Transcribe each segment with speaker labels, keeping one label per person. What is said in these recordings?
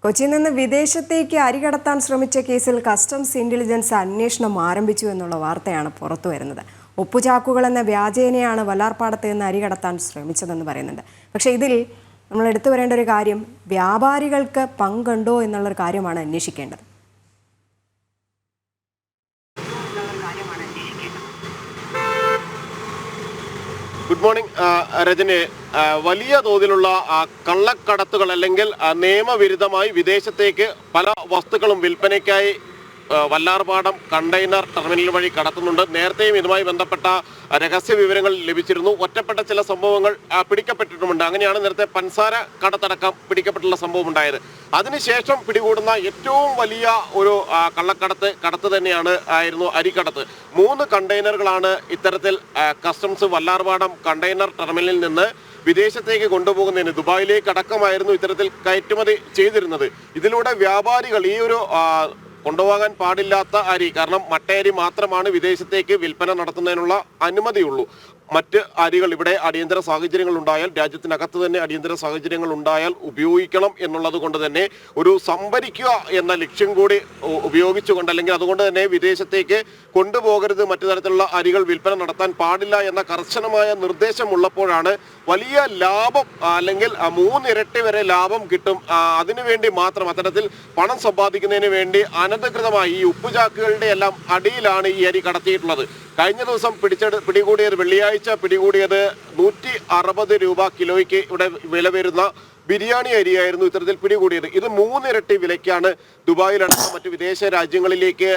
Speaker 1: കൊച്ചിയിൽ നിന്ന് വിദേശത്തേക്ക് അരി കടത്താൻ ശ്രമിച്ച കേസിൽ കസ്റ്റംസ് ഇന്റലിജൻസ് അന്വേഷണം ആരംഭിച്ചു എന്നുള്ള വാർത്തയാണ് പുറത്തു വരുന്നത്. ഉപ്പുചാക്കുകൾ എന്ന വ്യാജേനയാണ് വല്ലാർപാടത്ത് നിന്ന് അരി കടത്താൻ ശ്രമിച്ചതെന്ന് പറയുന്നുണ്ട്. പക്ഷേ ഇതിൽ നമ്മൾ എടുത്തു വരേണ്ട ഒരു കാര്യം, വ്യാപാരികൾക്ക് പങ്കുണ്ടോ എന്നുള്ളൊരു കാര്യമാണ് അന്വേഷിക്കേണ്ടത്.
Speaker 2: Good morning Rajani. വലിയ തോതിലുള്ള കള്ളക്കടത്തുകൾ അല്ലെങ്കിൽ നിയമവിരുദ്ധമായി വിദേശത്തേക്ക് പല വസ്തുക്കളും വിൽപ്പനയ്ക്കായി വല്ലാർപാടം കണ്ടെയ്നർ ടെർമിനൽ വഴി കടത്തുന്നുണ്ട്. നേരത്തെയും ഇതുമായി ബന്ധപ്പെട്ട രഹസ്യ വിവരങ്ങൾ ലഭിച്ചിരുന്നു. ഒറ്റപ്പെട്ട ചില സംഭവങ്ങൾ പിടിക്കപ്പെട്ടിട്ടുമുണ്ട്. അങ്ങനെയാണ് നേരത്തെ പൻസാര കടത്തടക്കം പിടിക്കപ്പെട്ടുള്ള സംഭവം ഉണ്ടായത്. അതിനുശേഷം പിടികൂടുന്ന ഏറ്റവും വലിയ ഒരു കടത്ത് തന്നെയാണ് ആയിരുന്നു അരിക്കടത്ത്. 3 കണ്ടെയ്നറുകളാണ് ഇത്തരത്തിൽ കസ്റ്റംസ് വല്ലാർപാടം കണ്ടെയ്നർ ടെർമിനലിൽ നിന്ന് വിദേശത്തേക്ക് കൊണ്ടുപോകുന്നതിന് ദുബായിലേക്ക് അടക്കമായിരുന്നു ഇത്തരത്തിൽ കയറ്റുമതി ചെയ്തിരുന്നത്. ഇതിലൂടെ വ്യാപാരികൾ ഈ ഒരു കൊണ്ടുപോകാൻ പാടില്ലാത്ത അരി, കാരണം മട്ടയരി മാത്രമാണ് വിദേശത്തേക്ക് വിൽപ്പന നടത്തുന്നതിനുള്ള അനുമതിയുള്ളൂ. മറ്റ് അരികൾ ഇവിടെ അടിയന്തര സാഹചര്യങ്ങൾ ഉണ്ടായാൽ, രാജ്യത്തിനകത്ത് തന്നെ അടിയന്തര സാഹചര്യങ്ങൾ ഉണ്ടായാൽ ഉപയോഗിക്കണം എന്നുള്ളത് കൊണ്ട് തന്നെ ഒരു സംഭരിക്കുക എന്ന ലക്ഷ്യം കൂടി ഉപയോഗിച്ചുകൊണ്ട്, അല്ലെങ്കിൽ അതുകൊണ്ട് തന്നെ വിദേശത്തേക്ക് കൊണ്ടുപോകരുത്, മറ്റു തരത്തിലുള്ള അരികൾ വിൽപ്പന നടത്താൻ പാടില്ല എന്ന കർശനമായ നിർദ്ദേശമുള്ളപ്പോഴാണ് വലിയ ലാഭം, അല്ലെങ്കിൽ 3 ഇരട്ടി വരെ ലാഭം കിട്ടും, അതിനുവേണ്ടി മാത്രം അത്തരത്തിൽ പണം സമ്പാദിക്കുന്നതിന് വേണ്ടി അനധികൃതമായി ഈ ഉപ്പുചാക്കുകളുടെ എല്ലാം അടിയിലാണ് ഈ അരി കടത്തിയിട്ടുള്ളത്. കഴിഞ്ഞ ദിവസം പിടികൂടിയത്, വെള്ളിയാഴ്ച പിടികൂടിയത് 160 രൂപ കിലോയ്ക്ക് ഇവിടെ വില വരുന്ന ബിരിയാണി അരിയായിരുന്നു ഇത്തരത്തിൽ പിടികൂടിയത്. ഇത് 3 ഇരട്ടി വിലയ്ക്കാണ് ദുബായിലടക്കം മറ്റു വിദേശ രാജ്യങ്ങളിലേക്ക്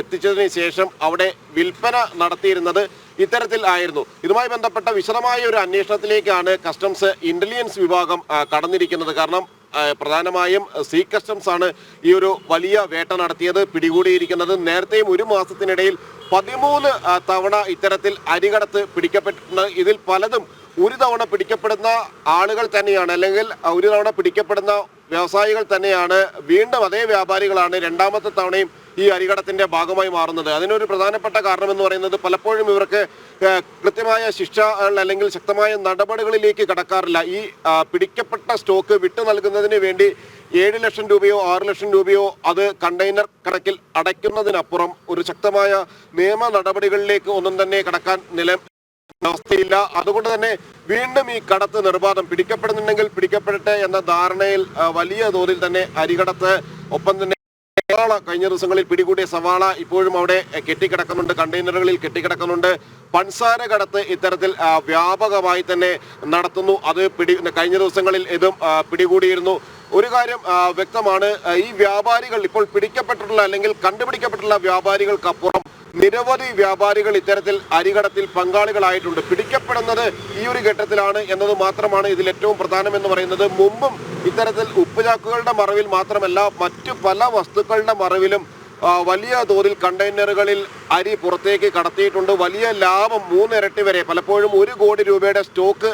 Speaker 2: എത്തിച്ചതിന് ശേഷം അവിടെ വിൽപ്പന നടത്തിയിരുന്നത് ഇത്തരത്തിൽ ആയിരുന്നു. ഇതുമായി ബന്ധപ്പെട്ട വിശദമായ ഒരു അന്വേഷണത്തിലേക്കാണ് കസ്റ്റംസ് ഇന്റലിജൻസ് വിഭാഗം കടന്നിരിക്കുന്നത്. കാരണം പ്രധാനമായും സീ കസ്റ്റംസ് ആണ് ഈ ഒരു വലിയ വേട്ട നടത്തിയത്, പിടികൂടിയിരിക്കുന്നത്. നേരത്തെയും 1 മാസത്തിനിടയിൽ 13 തവണ ഇത്തരത്തിൽ അരികടത്ത് പിടിക്കപ്പെട്ടിട്ടുണ്ട്. ഇതിൽ പലതും ഒരു തവണ പിടിക്കപ്പെടുന്ന ആളുകൾ തന്നെയാണ്, അല്ലെങ്കിൽ ഒരു തവണ പിടിക്കപ്പെടുന്ന വ്യവസായികൾ തന്നെയാണ്. വീണ്ടും അതേ വ്യാപാരികളാണ് രണ്ടാമത്തെ തവണയും ഈ അരികടത്തിന്റെ ഭാഗമായി മാറുന്നത്. അതിനൊരു പ്രധാനപ്പെട്ട കാരണം എന്ന് പറയുന്നത്, പലപ്പോഴും ഇവർക്ക് കൃത്യമായ ശിക്ഷ അല്ലെങ്കിൽ ശക്തമായ നടപടികളിലേക്ക് കടക്കാറില്ല. ഈ പിടിക്കപ്പെട്ട സ്റ്റോക്ക് വിട്ടു നൽകുന്നതിന് വേണ്ടി 7 ലക്ഷം രൂപയോ 6 ലക്ഷം രൂപയോ അത് കണ്ടെയ്നർ കണക്കിൽ അടയ്ക്കുന്നതിനപ്പുറം ഒരു ശക്തമായ നിയമ നടപടികളിലേക്ക് ഒന്നും തന്നെ കടക്കാൻ അവസ്ഥയില്ല. അതുകൊണ്ട് തന്നെ വീണ്ടും ഈ കടത്ത് നിർബാധം, പിടിക്കപ്പെടുന്നുണ്ടെങ്കിൽ പിടിക്കപ്പെടട്ടെ എന്ന ധാരണയിൽ വലിയ തോതിൽ തന്നെ അരികടത്ത്, ഒപ്പം തന്നെ സവാള, കഴിഞ്ഞ ദിവസങ്ങളിൽ പിടികൂടിയ സവാള ഇപ്പോഴും അവിടെ കെട്ടിക്കിടക്കുന്നുണ്ട്, കണ്ടെയ്നറുകളിൽ കെട്ടിക്കിടക്കുന്നുണ്ട്. പൻസാര കടത്ത് ഇത്തരത്തിൽ വ്യാപകമായി തന്നെ നടത്തുന്നു. അത് കഴിഞ്ഞ ദിവസങ്ങളിൽ ഇതും പിടികൂടിയിരുന്നു. ഒരു കാര്യം വ്യക്തമാണ്, ഈ വ്യാപാരികൾ ഇപ്പോൾ പിടിക്കപ്പെട്ടിട്ടുള്ള അല്ലെങ്കിൽ കണ്ടുപിടിക്കപ്പെട്ടുള്ള വ്യാപാരികൾക്കപ്പുറം നിരവധി വ്യാപാരികൾ ഇത്തരത്തിൽ അരികടത്തിൽ പങ്കാളികളായിട്ടുണ്ട്. പിടിക്കപ്പെടുന്നത് ഈ ഒരു ഘട്ടത്തിലാണ് എന്നത് മാത്രമാണ് ഇതിൽ ഏറ്റവും പ്രധാനമെന്ന് പറയുന്നത്. മുമ്പും ഇത്തരത്തിൽ ഉപ്പുചാക്കുകളുടെ മറവിൽ മാത്രമല്ല, മറ്റു പല വസ്തുക്കളുടെ മറവിലും വലിയ തോതിൽ കണ്ടെയ്നറുകളിൽ അരി പുറത്തേക്ക് കടത്തിയിട്ടുണ്ട്. വലിയ ലാഭം, 3 ഇരട്ടി വരെ, പലപ്പോഴും 1 കോടി രൂപയുടെ സ്റ്റോക്ക്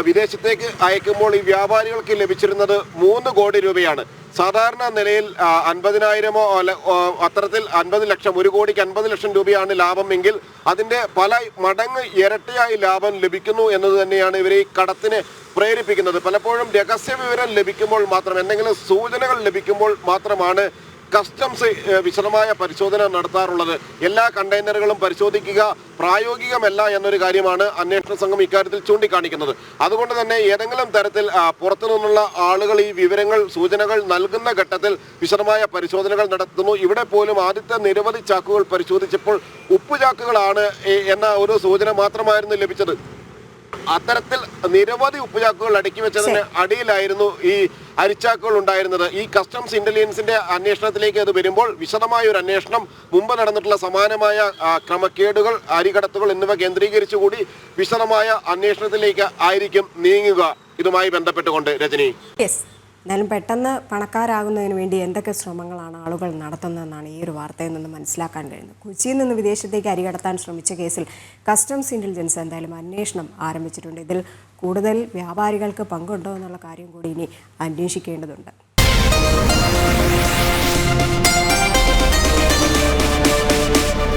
Speaker 2: വിദേശത്തേക്ക് അയക്കുമ്പോൾ ഈ വ്യാപാരികൾക്ക് ലഭിച്ചിരുന്നത് 3 കോടി രൂപയാണ്. സാധാരണ നിലയിൽ 50,000-ഓ അത്തരത്തിൽ 50 ലക്ഷം, 1 കോടിക്ക് 50 ലക്ഷം രൂപയാണ് ലാഭമെങ്കിൽ അതിന്റെ പല മടങ്ങ് ഇരട്ടിയായി ലാഭം ലഭിക്കുന്നു എന്നത് തന്നെയാണ് ഇവരെ ഈ കടത്തിന് പ്രേരിപ്പിക്കുന്നത്. പലപ്പോഴും രഹസ്യ വിവരം ലഭിക്കുമ്പോൾ മാത്രം, എന്തെങ്കിലും സൂചനകൾ ലഭിക്കുമ്പോൾ മാത്രമാണ് കസ്റ്റംസ് വിശദമായ പരിശോധന നടത്താറുള്ളത്. എല്ലാ കണ്ടെയ്നറുകളും പരിശോധിക്കുക പ്രായോഗികമല്ല എന്നൊരു കാര്യമാണ് അന്വേഷണ സംഘം ഇക്കാര്യത്തിൽ ചൂണ്ടിക്കാണിക്കുന്നത്. അതുകൊണ്ട് തന്നെ ഏതെങ്കിലും തരത്തിൽ പുറത്തു നിന്നുള്ള ആളുകൾ ഈ വിവരങ്ങൾ, സൂചനകൾ നൽകുന്ന ഘട്ടത്തിൽ വിശദമായ പരിശോധനകൾ നടത്തുന്നു. ഇവിടെ പോലും ആദ്യത്തെ നിരവധി ചാക്കുകൾ പരിശോധിച്ചപ്പോൾ ഉപ്പുചാക്കുകളാണ് എന്ന ഒരു സൂചന മാത്രമായിരുന്നു ലഭിച്ചത്. അത്തരത്തിൽ നിരവധി ഉപ്പുചാക്കുകൾ അടുക്കി വെച്ചതിന് അടിയിലായിരുന്നു ഈ അരിച്ചാക്കുകൾ ഉണ്ടായിരുന്നത്. ഈ കസ്റ്റംസ് ഇന്റലിജൻസിന്റെ അന്വേഷണത്തിലേക്ക് അത് വരുമ്പോൾ വിശദമായ ഒരു അന്വേഷണം, മുമ്പ് നടന്നിട്ടുള്ള സമാനമായ ക്രമക്കേടുകൾ, അരികടത്തുകൾ എന്നിവ കേന്ദ്രീകരിച്ചുകൂടി വിശദമായ അന്വേഷണത്തിലേക്ക് ആയിരിക്കും നീങ്ങുക ഇതുമായി ബന്ധപ്പെട്ടുകൊണ്ട്. രജനി,
Speaker 1: എന്നാലും പെട്ടെന്ന് പണക്കാരാകുന്നതിന് വേണ്ടി എന്തൊക്കെ ശ്രമങ്ങളാണ് ആളുകൾ നടത്തുന്നതെന്നാണ് ഈ ഒരു വാർത്തയിൽ നിന്ന് മനസ്സിലാക്കാൻ കഴിയുന്നത്. കൊച്ചിയിൽ നിന്ന് വിദേശത്തേക്ക് അരി കടത്താൻ ശ്രമിച്ച കേസിൽ കസ്റ്റംസ് ഇന്റലിജൻസ് എന്തായാലും അന്വേഷണം ആരംഭിച്ചിട്ടുണ്ട്. ഇതിൽ കൂടുതൽ വ്യാപാരികൾക്ക് പങ്കുണ്ടോ എന്നുള്ള കാര്യം കൂടി ഇനി അന്വേഷിക്കേണ്ടതുണ്ട്.